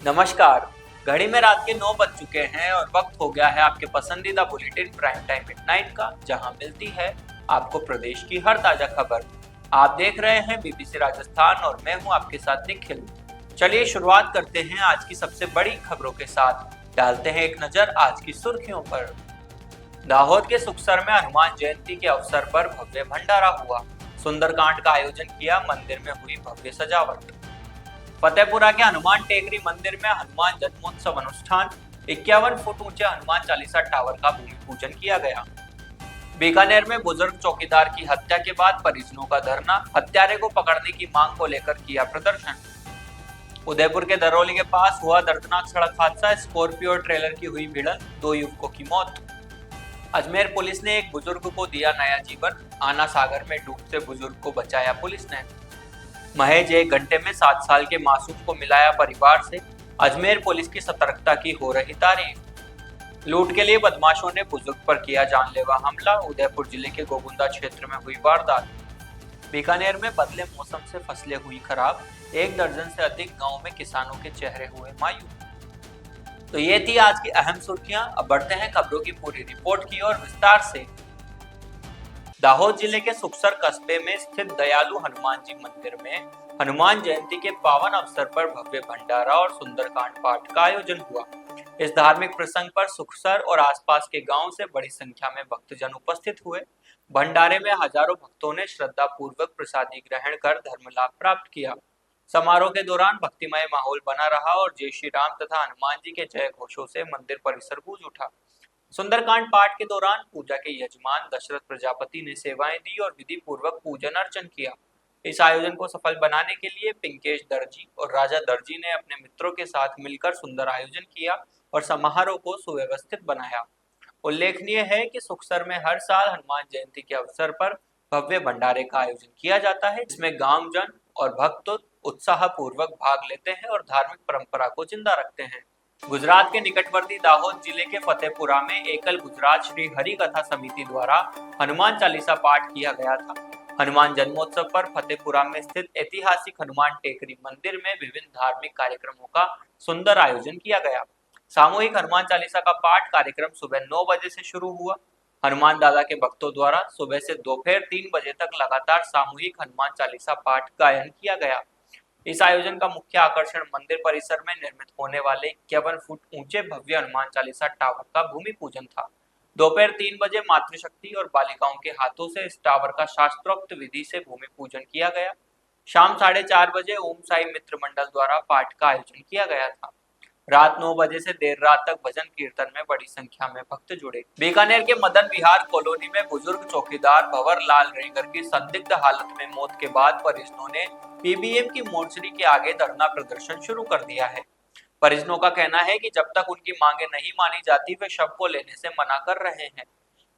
नमस्कार। घड़ी में रात के 9 बज चुके हैं और वक्त हो गया है आपके पसंदीदा बुलेटिन प्राइम टाइम मिडनाइट का, जहां मिलती है आपको प्रदेश की हर ताजा खबर। आप देख रहे हैं बीबीसी राजस्थान और मैं हूं आपके साथ निखिल। चलिए शुरुआत करते हैं आज की सबसे बड़ी खबरों के साथ। डालते हैं एक नजर आज की सुर्खियों पर। दाहोद के सुखसर में हनुमान जयंती के अवसर पर भव्य भंडारा हुआ। सुंदरकांड का आयोजन किया, मंदिर में हुई भव्य सजावट। फतेहपुरा के हनुमान टेकरी मंदिर में हनुमान जन्मोत्सव अनुष्ठान। 51 फुट ऊंचे हनुमान चालीसा टावर का भूमि पूजन किया गया। बीकानेर में बुजुर्ग चौकीदार की हत्या के बाद परिजनों का धरना, हत्यारे को पकड़ने की मांग को लेकर किया प्रदर्शन। उदयपुर के दरौली के पास हुआ दर्दनाक सड़क हादसा, स्कॉर्पियो और ट्रेलर की हुई भिड़ंत, 2 युवकों की मौत। अजमेर पुलिस ने एक बुजुर्ग को दिया नया जीवन, आना सागर में डूबते बुजुर्ग को बचाया पुलिस ने। महज 1 घंटे में 7 साल के मासूम को मिलाया परिवार से, अजमेर पुलिस की सतर्कता की हो रही तारीफ। लूट के लिए बदमाशों ने बुजुर्ग पर किया जानलेवा हमला, उदयपुर जिले के गोगुंदा क्षेत्र में हुई वारदात। बीकानेर में बदले मौसम से फसलें हुई खराब, 1 दर्जन से अधिक गांवों में किसानों के चेहरे हुए मायूस। तो ये थी आज की अहम सुर्खियां। अब बढ़ते हैं खबरों की पूरी रिपोर्ट की ओर विस्तार से। दाहोद जिले के सुखसर कस्बे में स्थित दयालु हनुमान जी मंदिर में हनुमान जयंती के पावन अवसर पर भव्य भंडारा और सुंदरकांड पाठ का आयोजन हुआ। इस धार्मिक प्रसंग पर सुखसर और आसपास के गांव से बड़ी संख्या में भक्तजन उपस्थित हुए। भंडारे में हजारों भक्तों ने श्रद्धा पूर्वक प्रसादी ग्रहण कर धर्म लाभ प्राप्त किया। समारोह के दौरान भक्तिमय माहौल बना रहा और जय श्री राम तथा हनुमान जी के जय घोषों से मंदिर परिसर गूंज उठा। सुंदरकांड पाठ के दौरान पूजा के यजमान दशरथ प्रजापति ने सेवाएं दी और विधि पूर्वक पूजन अर्चन किया। इस आयोजन को सफल बनाने के लिए पिंकेश दर्जी और राजा दर्जी ने अपने मित्रों के साथ मिलकर सुंदर आयोजन किया और समारोह को सुव्यवस्थित बनाया। उल्लेखनीय है कि सुखसर में हर साल हनुमान जयंती के अवसर पर भव्य भंडारे का आयोजन किया जाता है, जिसमें गांवजन और भक्त उत्साह पूर्वक भाग लेते हैं और धार्मिक परंपरा को जिंदा रखते हैं। गुजरात के निकटवर्ती दाहोद जिले के फतेहपुरा में एकल गुजरात श्री हरि कथा समिति द्वारा हनुमान चालीसा पाठ किया गया था। हनुमान जन्मोत्सव पर फतेहपुरा में स्थित ऐतिहासिक हनुमान टेकरी मंदिर में विभिन्न धार्मिक कार्यक्रमों का सुंदर आयोजन किया गया। सामूहिक हनुमान चालीसा का पाठ कार्यक्रम सुबह 9 बजे से शुरू हुआ। हनुमान दादा के भक्तों द्वारा सुबह से दोपहर 3 बजे तक लगातार सामूहिक हनुमान चालीसा पाठ गायन किया गया। इस आयोजन का मुख्य आकर्षण मंदिर परिसर में निर्मित होने वाले 51 फुट ऊंचे भव्य हनुमान चालीसा टावर का भूमि पूजन था। दोपहर 3 बजे मातृशक्ति और बालिकाओं के हाथों से इस टावर का शास्त्रोक्त विधि से भूमि पूजन किया गया। शाम 4:30 बजे ओम साई मित्र मंडल द्वारा पाठ का आयोजन किया गया था। रात 9 बजे से देर रात तक भजन कीर्तन में बड़ी संख्या में भक्त जुड़े। बीकानेर के मदन विहार कॉलोनी में बुजुर्ग चौकीदार भंवर लाल रेंगर की संदिग्ध हालत में मौत के बाद परिजनों ने पीबीएम की मोर्चरी के आगे धरना प्रदर्शन शुरू कर दिया है। परिजनों का कहना है कि जब तक उनकी मांगे नहीं मानी जाती, वे शव को लेने से मना कर रहे हैं।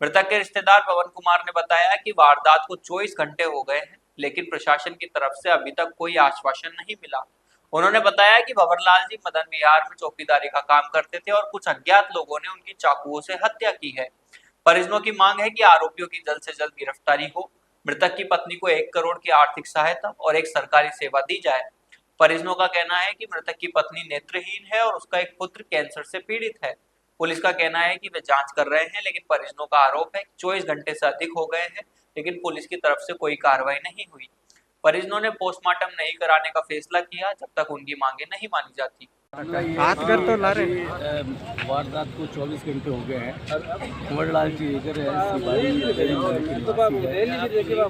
मृतक के रिश्तेदार पवन कुमार ने बताया कि वारदात को 24 घंटे हो गए हैं, लेकिन प्रशासन की तरफ से अभी तक कोई आश्वासन नहीं मिला। उन्होंने बताया कि भंवरलाल जी मदन विहार में चौकीदारी का काम करते थे और कुछ अज्ञात लोगों ने उनकी चाकुओं से हत्या की है। परिजनों की मांग है कि आरोपियों की जल्द से जल्द गिरफ्तारी हो। मृतक की पत्नी को 1 करोड़ की आर्थिक सहायता और एक सरकारी सेवा दी जाए। परिजनों का कहना है कि मृतक की पत्नी नेत्रहीन है और उसका एक पुत्र कैंसर से पीड़ित है। पुलिस का कहना है कि वे जांच कर रहे हैं, लेकिन परिजनों का आरोप है कि 24 घंटे से अधिक हो गए हैं, लेकिन पुलिस की तरफ से कोई कार्रवाई नहीं हुई। परिजनों ने पोस्टमार्टम नहीं कराने का फैसला किया जब तक उनकी मांगे नहीं मानी जाती। हाथ कर तो ला रहे वारदात को 24 घंटे हो गए हैं। भंवरलाल जी इधर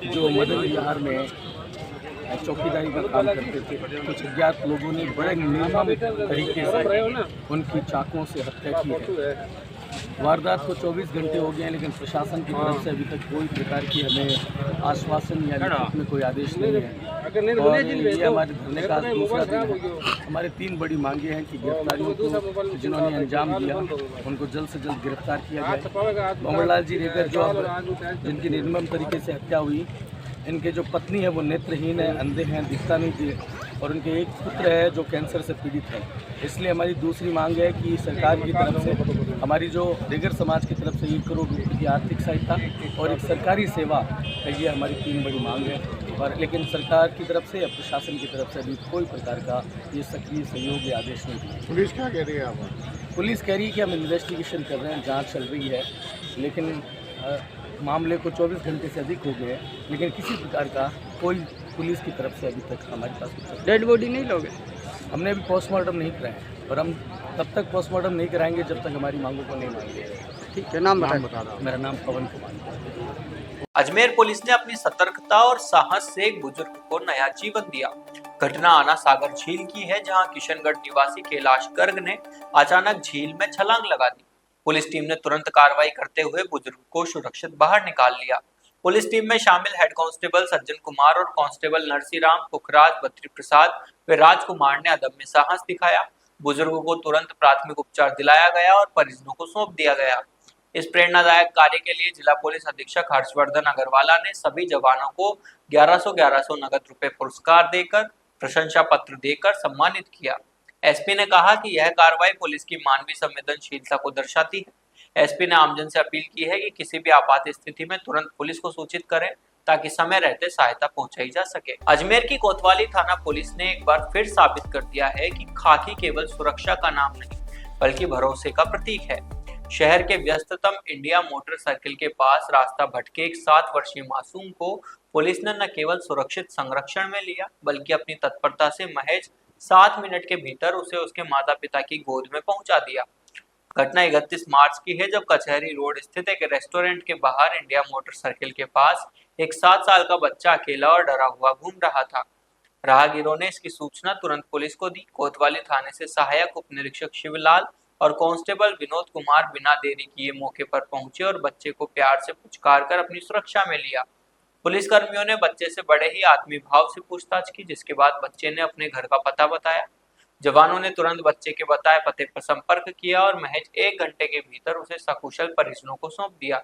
जो मदन विहार में चौकीदारी का काम करते थे, कुछ अज्ञात लोगों ने बड़े निर्मम तरीके से उनकी चाकुओं से हत्या की है। वारदात को 24 घंटे हो गए हैं, लेकिन प्रशासन की तरफ से अभी तक कोई प्रकार की हमें आश्वासन या लिखित में कोई आदेश नहीं है। और ये हमारे धरने का दूसरा दिन है। हमारे 3 बड़ी मांगे हैं कि गिरफ्तारियों को जिन्होंने अंजाम दिया उनको जल्द से जल्द गिरफ्तार किया जाए। भंवरलाल जी रेगर जो जिनकी निर्मम तरीके से हत्या हुई, इनके जो पत्नी है वो नेत्रहीन है, अंधे हैं, दिखता नहीं थी, और उनके एक पुत्र है जो कैंसर से पीड़ित है। इसलिए हमारी दूसरी मांग है कि सरकार की तरफ से हमारी जो रेगर समाज की तरफ से 1 करोड़ रुपये की आर्थिक सहायता और एक सरकारी सेवा, ये हमारी 3 बड़ी मांग है। और लेकिन सरकार की तरफ से या प्रशासन की तरफ से अभी कोई प्रकार का ये सक्रिय सहयोग या आदेश नहीं दिया। पुलिस क्या कह रही है आप? पुलिस कह रही है कि हम इन्वेस्टिगेशन कर रहे हैं, जांच चल रही है, लेकिन मामले को 24 घंटे से अधिक हो गए हैं, लेकिन किसी प्रकार का कोई पुलिस की तरफ से अभी तक हमारे पास नहीं। डेड बॉडी नहीं लोगे? हमने अभी पोस्टमार्टम नहीं कराया और हम तब तक पोस्टमार्टम नहीं कराएंगे जब तक हमारी मांगों को नहीं मानेंगे। ठीक है, नाम बता दो। मेरा नाम पवन कुमार है। अजमेर पुलिस ने अपनी सतर्कता और साहस से एक बुजुर्ग को नया जीवन दिया। घटना आना सागर झील की है, जहां किशनगढ़ निवासी कैलाश गर्ग ने अचानक झील में छलांग लगा दी। पुलिस टीम ने तुरंत कार्रवाई करते हुए बुजुर्ग को सुरक्षित बाहर निकाल लिया। पुलिस टीम में शामिल हेड कांस्टेबल सज्जन कुमार और कांस्टेबल नरसीराम, पुखराज, बद्री प्रसाद व राजकुमार ने अदम्य साहस दिखाया। बुजुर्ग को तुरंत प्राथमिक उपचार दिलाया गया और परिजनों को सौंप दिया गया। इस प्रेरणादायक कार्य के लिए जिला पुलिस अधीक्षक हर्षवर्धन अग्रवाला ने सभी जवानों को 1100 नगद रुपए पुरस्कार देकर प्रशंसा पत्र देकर सम्मानित किया। एसपी ने कहा कि यह कार्रवाई पुलिस की मानवीय संवेदनशीलता को दर्शाती है। एसपी ने आमजन से अपील की है कि किसी भी आपात स्थिति में तुरंत पुलिस को सूचित करें ताकि समय रहते सहायता पहुंचाई जा सके। अजमेर की कोतवाली थाना पुलिस ने एक बार फिर साबित कर दिया है कि खाकी केवल सुरक्षा का नाम नहीं बल्कि भरोसे का प्रतीक है। शहर के व्यस्ततम इंडिया मोटर सर्किल के पास रास्ता भटके एक 7 वर्षीय मासूम को पुलिस ने न केवल सुरक्षित संरक्षण में लिया बल्कि अपनी तत्परता से महज 7 मिनट के भीतर उसे उसके माता पिता की गोद में पहुंचा दिया। घटना 31 मार्च की है, जब कचहरी रोड स्थित एक रेस्टोरेंट के बाहर इंडिया मोटर सर्किल के पास एक 7 साल का बच्चा अकेला और डरा हुआ घूम रहा था। राहगीरों ने इसकी सूचना तुरंत पुलिस को दी। कोतवाली थाने से सहायक उप निरीक्षक शिवलाल और कांस्टेबल विनोद कुमार बिना देरी किए मौके पर पहुंचे और बच्चे को प्यार से पुचकार कर अपनी सुरक्षा में लिया। पुलिस कर्मियों ने बच्चे से बड़े ही आत्मीय भाव से पूछताछ की, जिसके बाद बच्चे ने अपने घर का पता बताया। जवानों ने तुरंत बच्चे के बताए पते पर संपर्क किया और महज 1 घंटे के भीतर उसे सकुशल परिजनों को सौंप दिया।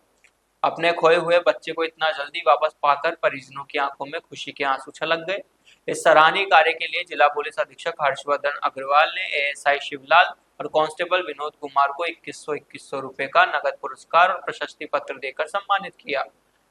अपने खोए हुए बच्चे को इतना जल्दी वापस पाकर परिजनों की आंखों में खुशी के आंसू छलक गए। इस सराहनीय कार्य के लिए जिला पुलिस अधीक्षक हर्षवर्धन अग्रवाल ने एएसआई शिवलाल और कांस्टेबल विनोद कुमार को 2100 रुपए का नगद पुरस्कार और प्रशस्ति पत्र देकर सम्मानित किया।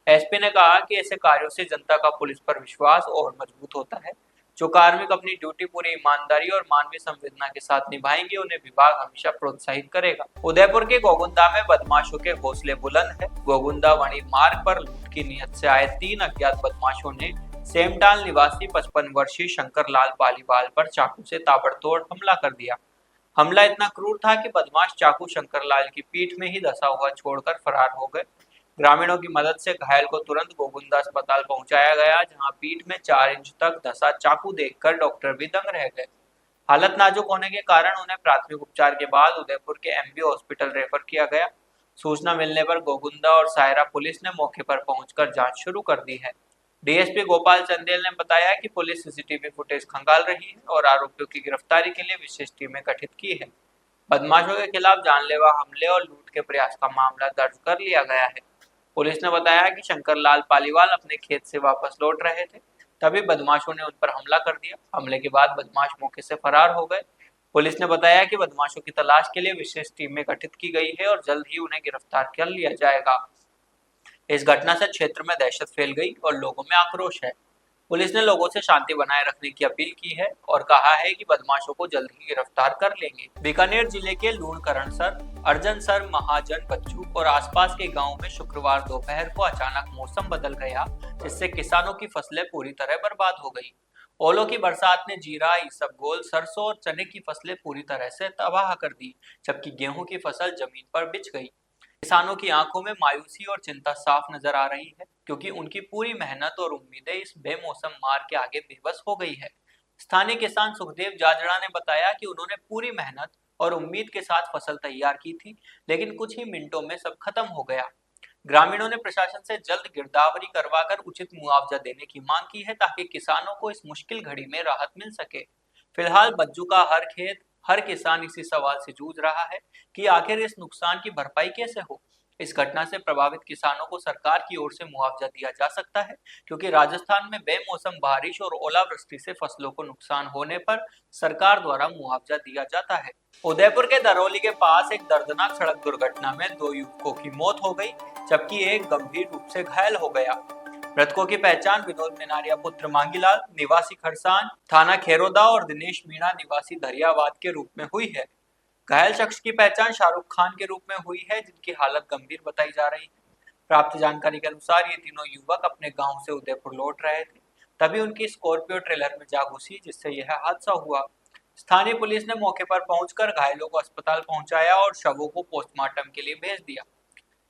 एसपी ने कहा कि ऐसे कार्यों से जनता का पुलिस पर विश्वास और मजबूत होता है। जो कार्मिक अपनी ड्यूटी पूरी ईमानदारी और मानवीय संवेदना के साथ निभाएंगे, उन्हें विभाग हमेशा प्रोत्साहित करेगा। उदयपुर के गोगुंदा में बदमाशों के हौसले बुलंद है। गोगुंदा वाणी मार्ग पर लूट की नीयत से आए 3 अज्ञात बदमाशों ने सेमटाल निवासी 55 वर्षीय शंकर लाल पालीवाल पर चाकू से ताबड़तोड़ हमला कर दिया। हमला इतना क्रूर था कि बदमाश चाकू शंकर लाल की पीठ में ही धंसा हुआ छोड़कर फरार हो गए। ग्रामीणों की मदद से घायल को तुरंत गोगुंदा अस्पताल पहुंचाया गया, जहां पीठ में 4 इंच तक धंसा चाकू देखकर डॉक्टर भी दंग रह गए। हालत नाजुक होने के कारण उन्हें प्राथमिक उपचार के बाद उदयपुर के एमबी हॉस्पिटल रेफर किया गया। सूचना मिलने पर गोगुंदा और सायरा पुलिस ने मौके पर पहुंचकर जांच शुरू कर दी है। डीएसपी गोपाल चंदेल ने बताया कि पुलिस सीसीटीवी फुटेज खंगाल रही है और आरोपियों की गिरफ्तारी के लिए विशेष टीमें गठित की है। बदमाशों के खिलाफ जानलेवा हमले और लूट के प्रयास का मामला दर्ज कर लिया गया है। पुलिस ने बताया कि शंकर लाल पालीवाल अपने खेत से वापस लौट रहे थे, तभी बदमाशों ने उन पर हमला कर दिया। हमले के बाद बदमाश मौके से फरार हो गए। पुलिस ने बताया कि बदमाशों की तलाश के लिए विशेष टीमें गठित की गई है और जल्द ही उन्हें गिरफ्तार कर लिया जाएगा। इस घटना से क्षेत्र में दहशत फैल गई और लोगों में आक्रोश है। पुलिस ने लोगों से शांति बनाए रखने की अपील की है और कहा है कि बदमाशों को जल्द ही गिरफ्तार कर लेंगे। बीकानेर जिले के लूणकरणसर, अर्जनसर, महाजन, बच्चू और आसपास के गांवों में शुक्रवार दोपहर को अचानक मौसम बदल गया, जिससे किसानों की फसलें पूरी तरह बर्बाद हो गई। ओलों की बरसात ने जीरा, इसबगोल, सरसों और चने की फसलें पूरी तरह से तबाह कर दी, जबकि गेहूं की फसल जमीन पर बिछ गई। किसानों की आंखों में मायूसी और चिंता साफ नजर आ रही है, क्योंकि उनकी पूरी मेहनत और उम्मीदें इस बेमौसम मार के आगे बेबस हो गई है। स्थानीय किसान सुखदेव जाजड़ा ने बताया कि उन्होंने पूरी मेहनत और उम्मीद के साथ फसल तैयार की थी, लेकिन कुछ ही मिनटों में सब खत्म हो गया। ग्रामीणों ने प्रशासन से जल्द गिरदावरी करवाकर उचित मुआवजा देने की मांग की है, ताकि किसानों को इस मुश्किल घड़ी में राहत मिल सके। फिलहाल बज्जू का हर किसान इसी सवाल से जूझ रहा है कि आखिर इस नुकसान की भरपाई कैसे हो। इस घटना से प्रभावित किसानों को सरकार की ओर से मुआवजा दिया जा सकता है, क्योंकि राजस्थान में बेमौसम बारिश और ओलावृष्टि से फसलों को नुकसान होने पर सरकार द्वारा मुआवजा दिया जाता है। उदयपुर के दरौली के पास एक दर्दनाक सड़क दुर्घटना में 2 युवकों की मौत हो गई, जबकि एक गंभीर रूप से घायल हो गया। मृतकों की पहचान विनोद मेनारिया पुत्र मांगीलाल निवासी खरसान थाना खेरोदा और दिनेश मीणा निवासी दरियावाद के रूप में हुई है। घायल शख्स की पहचान शाहरुख खान के रूप में हुई है, जिनकी हालत गंभीर बताई जा रही है। प्राप्त जानकारी के अनुसार ये तीनों युवक अपने गांव से उदयपुर लौट रहे थे, तभी उनकी स्कॉर्पियो ट्रेलर में जा घुसी, जिससे यह हादसा हुआ। स्थानीय पुलिस ने मौके पर पहुंचकर घायलों को अस्पताल पहुंचाया और शवों को पोस्टमार्टम के लिए भेज दिया।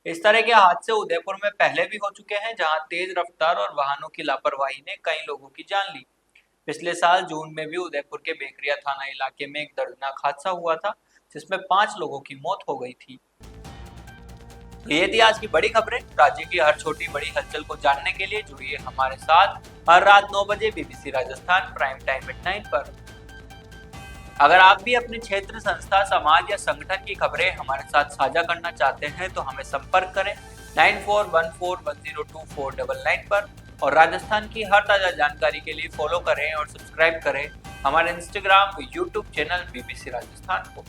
इस तरह के हादसे उदयपुर में पहले भी हो चुके हैं, जहां तेज रफ्तार और वाहनों की लापरवाही ने कई लोगों की जान ली। पिछले साल जून में भी उदयपुर के बेकरिया थाना इलाके में एक दर्दनाक हादसा हुआ था, जिसमें 5 लोगों की मौत हो गई थी। तो ये थी आज की बड़ी खबरें। राज्य की हर छोटी बड़ी हलचल को जानने के लिए जुड़िए हमारे साथ हर रात 9 बजे BBC Rajasthan prime time at 9 पर। अगर आप भी अपने क्षेत्र, संस्था, समाज या संगठन की खबरें हमारे साथ साझा करना चाहते हैं तो हमें संपर्क करें 9414102499 पर और राजस्थान की हर ताजा जानकारी के लिए फॉलो करें और सब्सक्राइब करें हमारे इंस्टाग्राम व यूट्यूब चैनल BBC राजस्थान को।